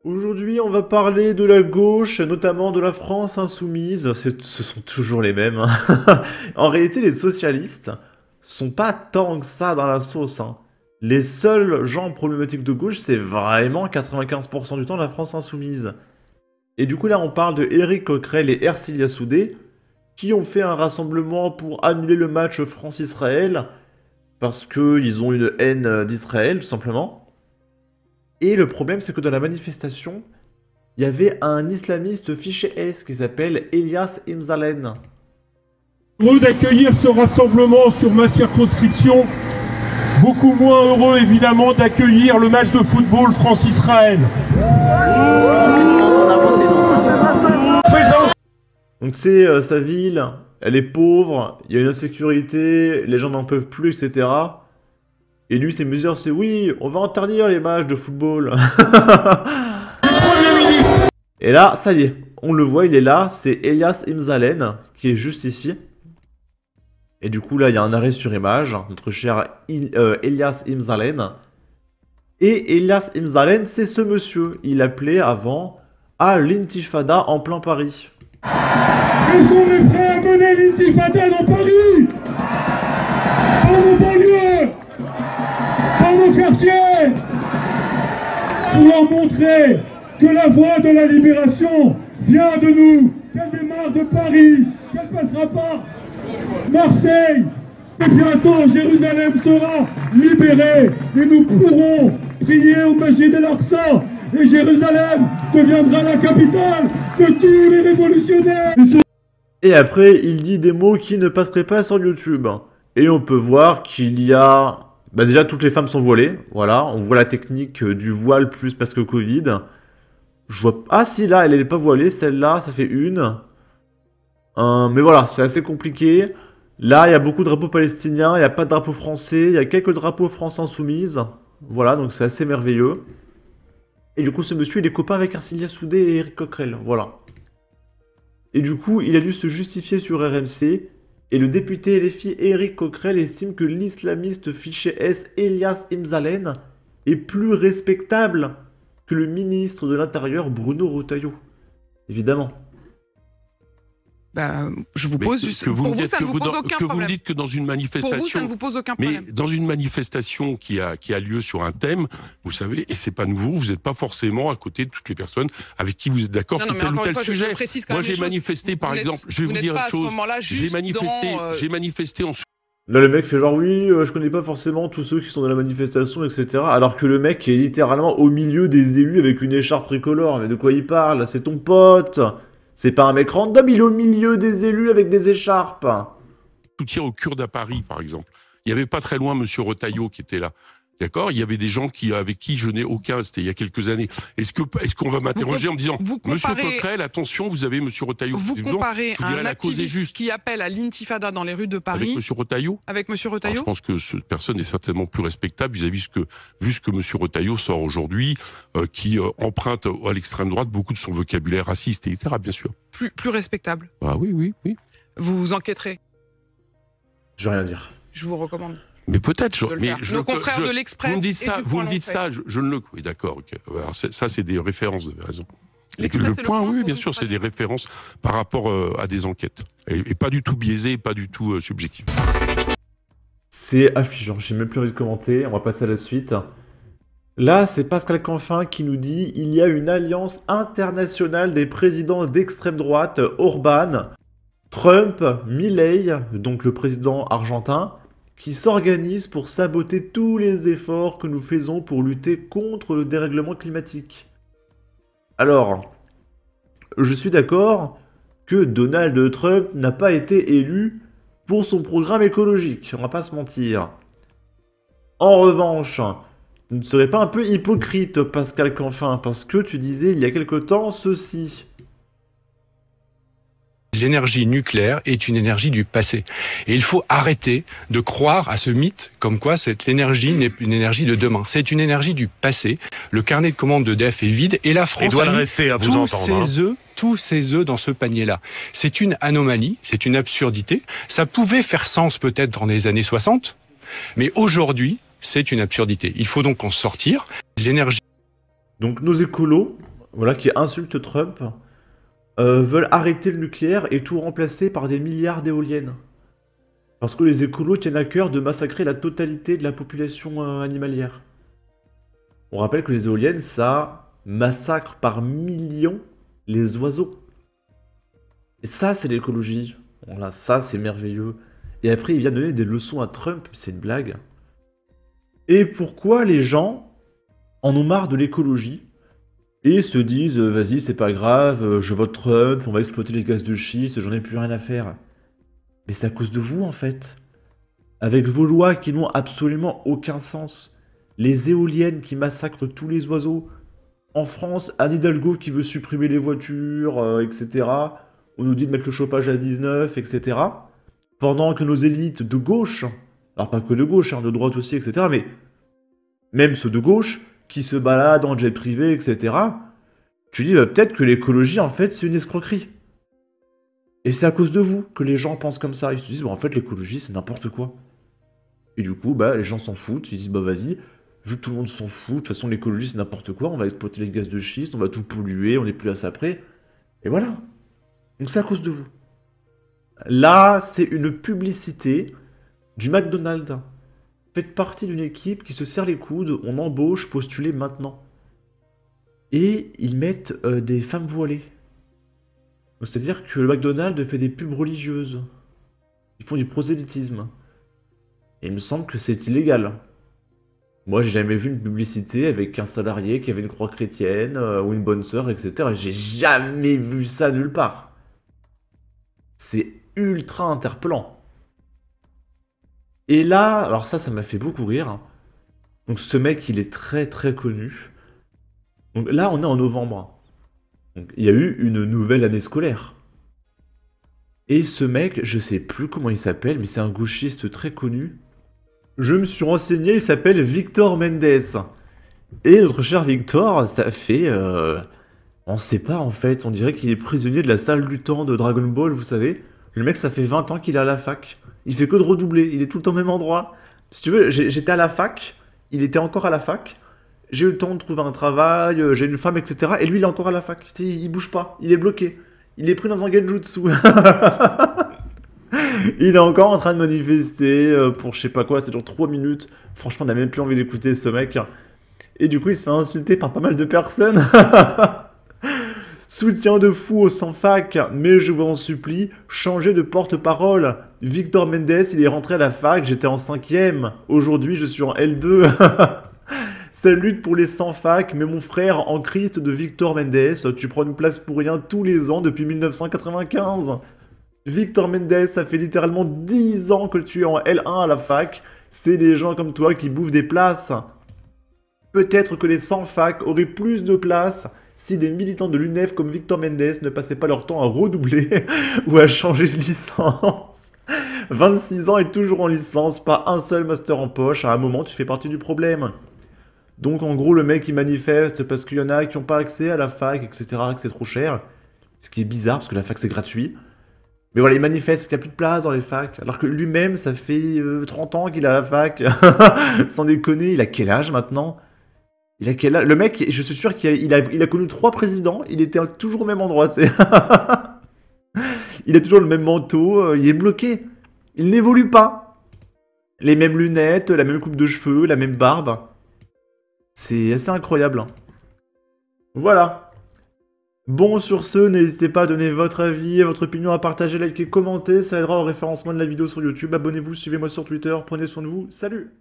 Aujourd'hui, on va parler de la gauche, notamment de la France insoumise. Ce sont toujours les mêmes, hein. En réalité, les socialistes sont pas tant que ça dans la sauce, hein. Les seuls gens problématiques de gauche, c'est vraiment 95% du temps la France insoumise. Et du coup, là, on parle de Éric Coquerel et Ercilia Soudé, qui ont fait un rassemblement pour annuler le match France-Israël, parce qu'ils ont une haine d'Israël, tout simplement. Et le problème, c'est que dans la manifestation, il y avait un islamiste fiché S qui s'appelle Elias Imzalen. Heureux d'accueillir ce rassemblement sur ma circonscription. Beaucoup moins heureux évidemment d'accueillir le match de football France-Israël. Donc tu sais, sa ville, elle est pauvre, il y a une insécurité, les gens n'en peuvent plus, etc. Et lui, ses mesures, c'est oui, on va interdire les matchs de football. Et là, ça y est, on le voit, il est là, c'est Elias Imzalen, qui est juste ici. Et du coup, là, il y a un arrêt sur image, notre cher Elias Imzalen. Et Elias Imzalen, c'est ce monsieur. Il appelait avant à l'intifada en plein Paris. Est-ce qu'on est prêt à mener l'intifada dans Paris? Dans nos banlieues? Dans nos quartiers? Pour leur montrer que la voie de la libération vient de nous, qu'elle démarre de Paris, qu'elle passera par Marseille, et bientôt Jérusalem sera libérée et nous pourrons prier au Masjid el-Aqsa et Jérusalem deviendra la capitale de tous les révolutionnaires. Et après, il dit des mots qui ne passeraient pas sur YouTube. Et on peut voir qu'il y a... Bah déjà, toutes les femmes sont voilées. Voilà, on voit la technique du voile plus parce que Covid. Je vois... Ah si, là, elle n'est pas voilée. Celle-là, ça fait une. Mais voilà, c'est assez compliqué. Là, il y a beaucoup de drapeaux palestiniens. Il n'y a pas de drapeau français. Il y a quelques drapeaux France insoumise. Voilà, donc c'est assez merveilleux. Et du coup, ce monsieur, il est copain avec Ercilia Soudé et Éric Coquerel. Voilà. Et du coup, il a dû se justifier sur RMC. Et le député LFI Éric Coquerel estime que l'islamiste fiché S Elias Imzalen est plus respectable que le ministre de l'Intérieur Bruno Retailleau. Évidemment. Bah, je vous pose juste... Pour vous, ça ne vous pose aucun problème. Vous me dites que dans une manifestation... Pour vous, ça ne vous pose aucun problème. Mais dans une manifestation qui a lieu sur un thème, vous savez, et c'est pas nouveau, vous n'êtes pas forcément à côté de toutes les personnes avec qui vous êtes d'accord sur tel ou tel sujet. Moi, j'ai manifesté, par exemple, je vais vous dire une chose, j'ai manifesté en... Là, le mec fait genre, oui, je connais pas forcément tous ceux qui sont dans la manifestation, etc. Alors que le mec est littéralement au milieu des élus avec une écharpe tricolore. Mais de quoi il parle? C'est ton pote. C'est pas un mec random, il est au milieu des élus avec des écharpes. Soutien aux Kurdes à Paris, par exemple. Il n'y avait pas très loin Monsieur Retailleau qui était là. D'accord? Il y avait des gens avec qui je n'ai aucun, c'était il y a quelques années. Est-ce qu'on va m'interroger en me disant, Monsieur Coquerel, attention, vous avez Monsieur Retailleau. Vous comparez un activiste qui appelle à l'intifada dans les rues de Paris... Avec Monsieur Retailleau? Avec Monsieur Retailleau? Je pense que cette personne est certainement plus respectable vis-à-vis vu ce que Monsieur Retailleau sort aujourd'hui, qui emprunte à l'extrême droite beaucoup de son vocabulaire raciste, etc., bien sûr. Plus respectable? Ah oui, oui, oui. Vous enquêterez? Je vais rien dire. Je vous recommande. Mais peut-être, nos confrères de l'Express. Vous me dites ça, je ne le... Oui, d'accord, ok. Alors, ça, c'est des références, vous avez raison. Le point, oui, bien sûr, c'est des références par rapport à des enquêtes. Et pas du tout biaisées, pas du tout subjectives. C'est affligeant, j'ai même plus envie de commenter, on va passer à la suite. Là, c'est Pascal Canfin qui nous dit « Il y a une alliance internationale des présidents d'extrême droite, Orban, Trump, Milei, donc le président argentin, qui s'organise pour saboter tous les efforts que nous faisons pour lutter contre le dérèglement climatique. » Alors, je suis d'accord que Donald Trump n'a pas été élu pour son programme écologique, on va pas se mentir. En revanche, tu ne serais pas un peu hypocrite, Pascal Canfin, parce que tu disais il y a quelque temps ceci. L'énergie nucléaire est une énergie du passé. Et il faut arrêter de croire à ce mythe comme quoi cette énergie n'est une énergie de demain. C'est une énergie du passé. Le carnet de commandes d'EDF est vide et la France a mis tous ses œufs dans ce panier-là. C'est une anomalie, c'est une absurdité. Ça pouvait faire sens peut-être dans les années 60, mais aujourd'hui, c'est une absurdité. Il faut donc en sortir. L'énergie Donc nos écolos, voilà, qui insultent Trump, veulent arrêter le nucléaire et tout remplacer par des milliards d'éoliennes. Parce que les écolos tiennent à cœur de massacrer la totalité de la population animalière. On rappelle que les éoliennes, ça massacre par millions les oiseaux. Et ça, c'est l'écologie. Voilà, ça, c'est merveilleux. Et après, il vient donner des leçons à Trump, c'est une blague. Et pourquoi les gens en ont marre de l'écologie et se disent vas-y, c'est pas grave, je vote Trump, on va exploiter les gaz de schiste, j'en ai plus rien à faire. Mais c'est à cause de vous, en fait. Avec vos lois qui n'ont absolument aucun sens. Les éoliennes qui massacrent tous les oiseaux. En France, Anne Hidalgo qui veut supprimer les voitures, etc. On nous dit de mettre le chauffage à 19, etc. Pendant que nos élites de gauche, alors pas que de gauche, hein, de droite aussi, etc. Mais même ceux de gauche, qui se baladent en jet privé, etc. Tu dis peut-être que l'écologie, en fait, c'est une escroquerie. Et c'est à cause de vous que les gens pensent comme ça. Ils se disent, en fait, l'écologie, c'est n'importe quoi. Et du coup, les gens s'en foutent. Ils disent, vas-y, vu que tout le monde s'en fout, de toute façon, l'écologie, c'est n'importe quoi. On va exploiter les gaz de schiste, on va tout polluer, on n'est plus à ça près. Et voilà. Donc c'est à cause de vous. Là, c'est une publicité du McDonald's. Faites partie d'une équipe qui se serre les coudes, on embauche, postulez maintenant. Et ils mettent des femmes voilées. C'est-à-dire que le McDonald's fait des pubs religieuses. Ils font du prosélytisme. Et il me semble que c'est illégal. Moi, j'ai jamais vu une publicité avec un salarié qui avait une croix chrétienne ou une bonne sœur, etc. J'ai jamais vu ça nulle part. C'est ultra interpellant. Et là, alors ça m'a fait beaucoup rire. Donc ce mec, il est très très connu. Donc là, on est en novembre. Donc, il y a eu une nouvelle année scolaire. Et ce mec, je sais plus comment il s'appelle, mais c'est un gauchiste très connu. Je me suis renseigné, il s'appelle Victor Mendes. Et notre cher Victor, ça fait... on sait pas en fait, on dirait qu'il est prisonnier de la salle du temps de Dragon Ball, vous savez. Le mec, ça fait 20 ans qu'il est à la fac. Il fait que de redoubler, il est tout le temps au même endroit. Si tu veux, j'étais à la fac, il était encore à la fac. J'ai eu le temps de trouver un travail, j'ai une femme, etc. Et lui, il est encore à la fac. Il bouge pas, il est bloqué. Il est pris dans un genjutsu. Il est encore en train de manifester pour je sais pas quoi, c'est genre 3 minutes. Franchement, on n'a même plus envie d'écouter ce mec. Et du coup, il se fait insulter par pas mal de personnes. Soutien de fou au sans-fac, mais je vous en supplie, changez de porte-parole. Victor Mendes, il est rentré à la fac, j'étais en 5e. Aujourd'hui, je suis en L2. Ça lutte pour les sans-fac, mais mon frère, en Christ de Victor Mendes, tu prends une place pour rien tous les ans depuis 1995. Victor Mendes, ça fait littéralement 10 ans que tu es en L1 à la fac. C'est des gens comme toi qui bouffent des places. Peut-être que les sans-fac auraient plus de place si des militants de l'UNEF comme Victor Mendes ne passaient pas leur temps à redoubler ou à changer de licence. 26 ans et toujours en licence, pas un seul master en poche, à un moment tu fais partie du problème. Donc en gros le mec il manifeste parce qu'il y en a qui n'ont pas accès à la fac, etc., que c'est trop cher. Ce qui est bizarre parce que la fac c'est gratuit. Mais voilà, il manifeste parce qu'il n'y a plus de place dans les facs. Alors que lui-même, ça fait 30 ans qu'il est à la fac. Sans déconner, il a quel âge maintenant? Il a quel âge? Le mec, je suis sûr qu'il a connu 3 présidents, il était toujours au même endroit, tu sais. Il a toujours le même manteau, il est bloqué. Il n'évolue pas. Les mêmes lunettes, la même coupe de cheveux, la même barbe. C'est assez incroyable. Voilà. Bon, sur ce, n'hésitez pas à donner votre avis, votre opinion, à partager, liker, commenter. Ça aidera au référencement de la vidéo sur YouTube. Abonnez-vous, suivez-moi sur Twitter. Prenez soin de vous. Salut!